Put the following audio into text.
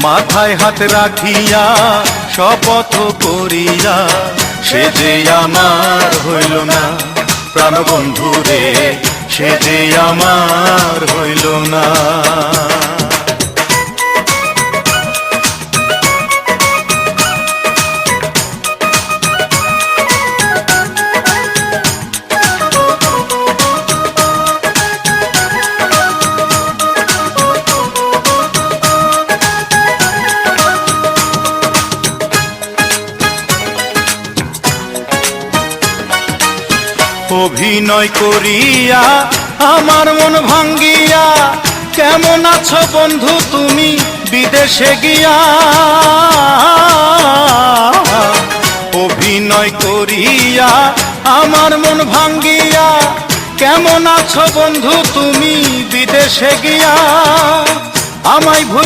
মাথায় হাত রাখিয়া শপথ করিয়া সে যে আমার হইল না, প্রাণবন্ধু রে সে যে আমার হইল না। অভিনয় করিয়া আমার মন ভাঙ্গিয়া কেমন আছো বন্ধু তুমি বিদেশে গিয়া। অভিনয় করিয়া আমার মন ভাঙ্গিয়া কেমন আছো বন্ধু তুমি বিদেশে গিয়া। আমায়